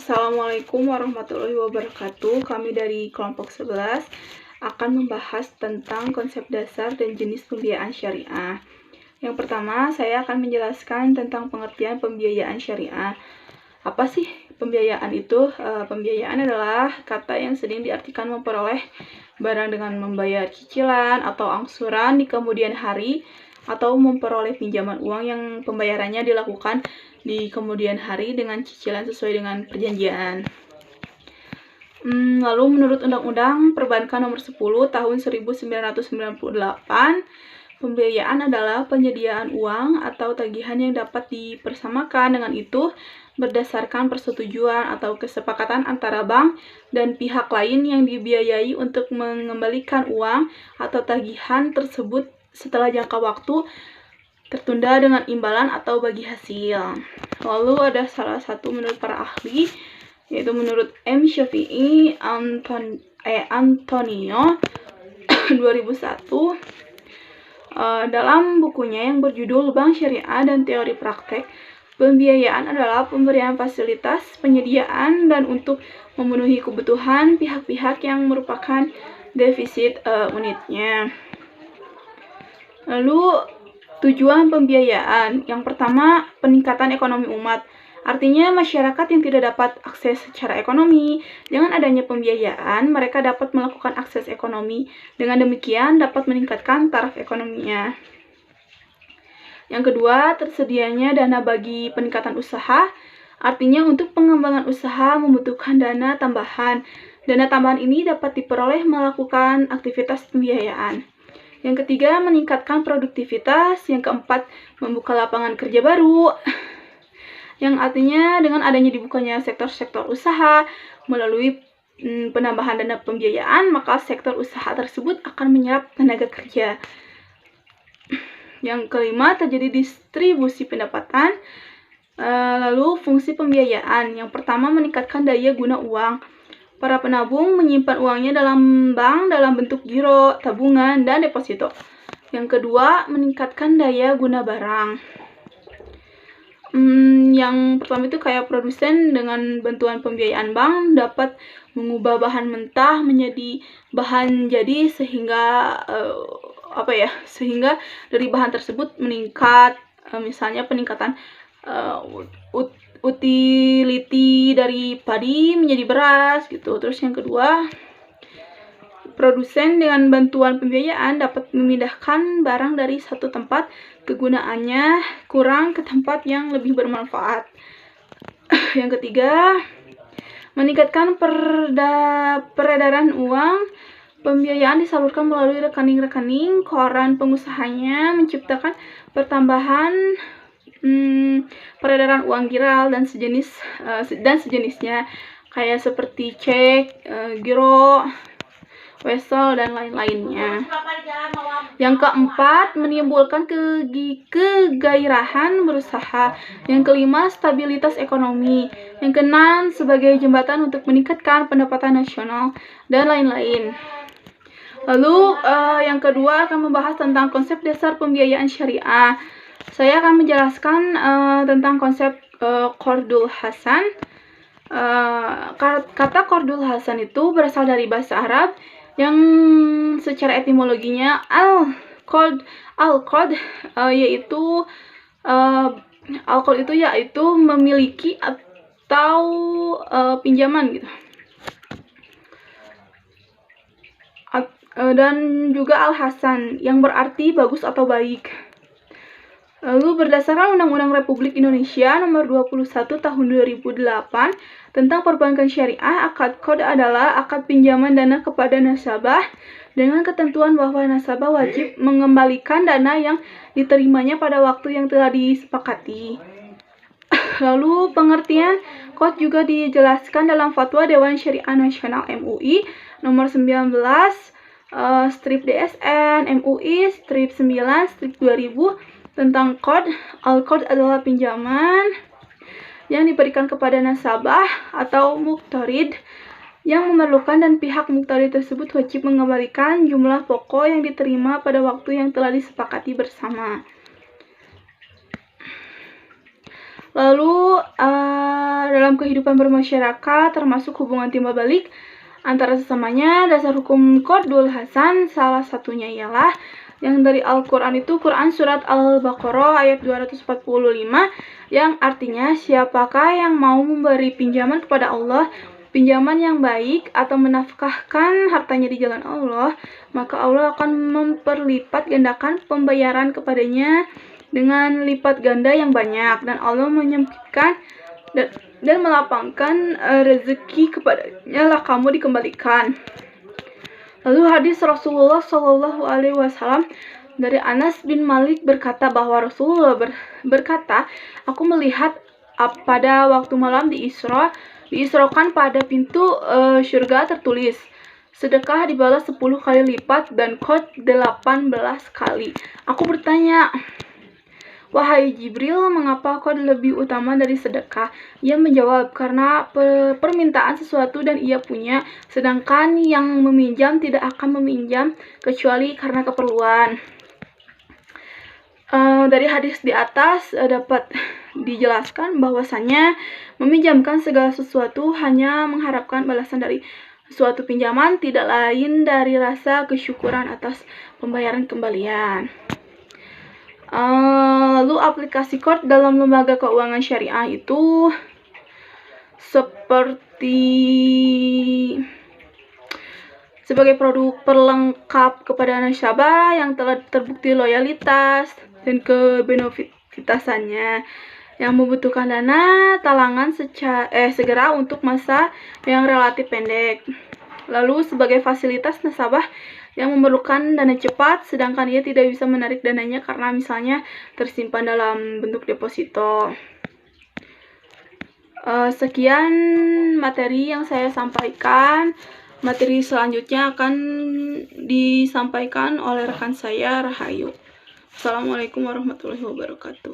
Assalamualaikum warahmatullahi wabarakatuh. Kami dari kelompok 11 akan membahas tentang konsep dasar dan jenis pembiayaan syariah. Yang pertama, saya akan menjelaskan tentang pengertian pembiayaan syariah. Apa sih pembiayaan itu? Pembiayaan adalah kata yang sering diartikan memperoleh barang dengan membayar cicilan atau angsuran di kemudian hari, atau memperoleh pinjaman uang yang pembayarannya dilakukan di kemudian hari dengan cicilan sesuai dengan perjanjian. Lalu menurut Undang-Undang Perbankan Nomor 10 Tahun 1998, pembiayaan adalah penyediaan uang atau tagihan yang dapat dipersamakan dengan itu berdasarkan persetujuan atau kesepakatan antara bank dan pihak lain yang dibiayai untuk mengembalikan uang atau tagihan tersebut setelah jangka waktu tertunda dengan imbalan atau bagi hasil. Lalu ada salah satu menurut para ahli, yaitu menurut M. Shafi'i Antonio 2001, dalam bukunya yang berjudul Bank Syariah dan Teori Praktek, pembiayaan adalah pemberian fasilitas, penyediaan, dan untuk memenuhi kebutuhan pihak-pihak yang merupakan defisit unitnya. Lalu tujuan pembiayaan yang pertama, peningkatan ekonomi umat. Artinya masyarakat yang tidak dapat akses secara ekonomi, dengan adanya pembiayaan mereka dapat melakukan akses ekonomi. Dengan demikian dapat meningkatkan taraf ekonominya. Yang kedua, tersedianya dana bagi peningkatan usaha. Artinya untuk pengembangan usaha membutuhkan dana tambahan. Dana tambahan ini dapat diperoleh melakukan aktivitas pembiayaan. Yang ketiga, meningkatkan produktivitas. Yang keempat, membuka lapangan kerja baru. Yang artinya dengan adanya dibukanya sektor-sektor usaha melalui penambahan dana pembiayaan, maka sektor usaha tersebut akan menyerap tenaga kerja. Yang kelima, terjadi distribusi pendapatan. Lalu fungsi pembiayaan. Yang pertama, meningkatkan daya guna uang. Para penabung menyimpan uangnya dalam bank dalam bentuk giro, tabungan, dan deposito. Yang kedua, meningkatkan daya guna barang. Yang pertama itu kayak produsen dengan bantuan pembiayaan bank dapat mengubah bahan mentah menjadi bahan jadi sehingga sehingga dari bahan tersebut meningkat, misalnya peningkatan utility dari padi menjadi beras gitu. Terus yang kedua, produsen dengan bantuan pembiayaan dapat memindahkan barang dari satu tempat kegunaannya kurang ke tempat yang lebih bermanfaat. Yang ketiga, meningkatkan peredaran uang. Pembiayaan disalurkan melalui rekening-rekening koran pengusahanya, menciptakan pertambahan peredaran uang giral dan sejenisnya, kayak seperti cek, giro, wesel, dan lain-lainnya. Yang keempat, menimbulkan kegairahan berusaha. Yang kelima, stabilitas ekonomi. Yang keenam, sebagai jembatan untuk meningkatkan pendapatan nasional, dan lain-lain. Lalu yang kedua akan membahas tentang konsep dasar pembiayaan syariah. Saya akan menjelaskan tentang konsep Qardul Hasan. Kata Qardul Hasan itu berasal dari bahasa Arab yang secara etimologinya al-qard yaitu yaitu memiliki atau pinjaman gitu. Dan juga al-hasan yang berarti bagus atau baik. Lalu berdasarkan Undang-Undang Republik Indonesia Nomor 21 Tahun 2008 tentang perbankan syariah, akad qard adalah akad pinjaman dana kepada nasabah dengan ketentuan bahwa nasabah wajib mengembalikan dana yang diterimanya pada waktu yang telah disepakati. Lalu pengertian qard juga dijelaskan dalam Fatwa Dewan Syariah Nasional MUI Nomor 19 strip DSN MUI strip 9 strip 2000 tentang qard. Al-qard adalah pinjaman yang diberikan kepada nasabah atau muqtarid yang memerlukan, dan pihak muqtarid tersebut wajib mengembalikan jumlah pokok yang diterima pada waktu yang telah disepakati bersama. Lalu dalam kehidupan bermasyarakat termasuk hubungan timbal balik antara sesamanya, dasar hukum Qardul Hasan salah satunya ialah yang dari Al-Quran itu Quran Surat Al-Baqarah ayat 245 yang artinya siapakah yang mau memberi pinjaman kepada Allah, pinjaman yang baik atau menafkahkan hartanya di jalan Allah, maka Allah akan memperlipat gandakan pembayaran kepadanya dengan lipat ganda yang banyak, dan Allah menyempitkan dan melapangkan rezeki kepadanya lah kamu dikembalikan. Lalu hadis Rasulullah Shallallahu Alaihi Wasallam dari Anas bin Malik berkata bahwa Rasulullah berkata, aku melihat pada waktu malam diisrokan pada pintu surga tertulis, sedekah dibalas 10 kali lipat dan kot 18 kali. Aku bertanya, wahai Jibril, mengapa kod lebih utama dari sedekah? Ia menjawab, karena permintaan sesuatu dan ia punya, sedangkan yang meminjam tidak akan meminjam kecuali karena keperluan. Dari hadis di atas dapat dijelaskan bahwasannya meminjamkan segala sesuatu hanya mengharapkan balasan dari suatu pinjaman, tidak lain dari rasa kesyukuran atas pembayaran kembalian. Lalu aplikasi Qard dalam lembaga keuangan syariah itu sebagai produk pelengkap kepada nasabah yang telah terbukti loyalitas dan kebenefitasannya, yang membutuhkan dana talangan segera untuk masa yang relatif pendek. Lalu sebagai fasilitas nasabah yang memerlukan dana cepat, sedangkan ia tidak bisa menarik dananya karena misalnya tersimpan dalam bentuk deposito. Sekian materi yang saya sampaikan. Materi selanjutnya akan disampaikan oleh rekan saya, Rahayu. Assalamualaikum warahmatullahi wabarakatuh.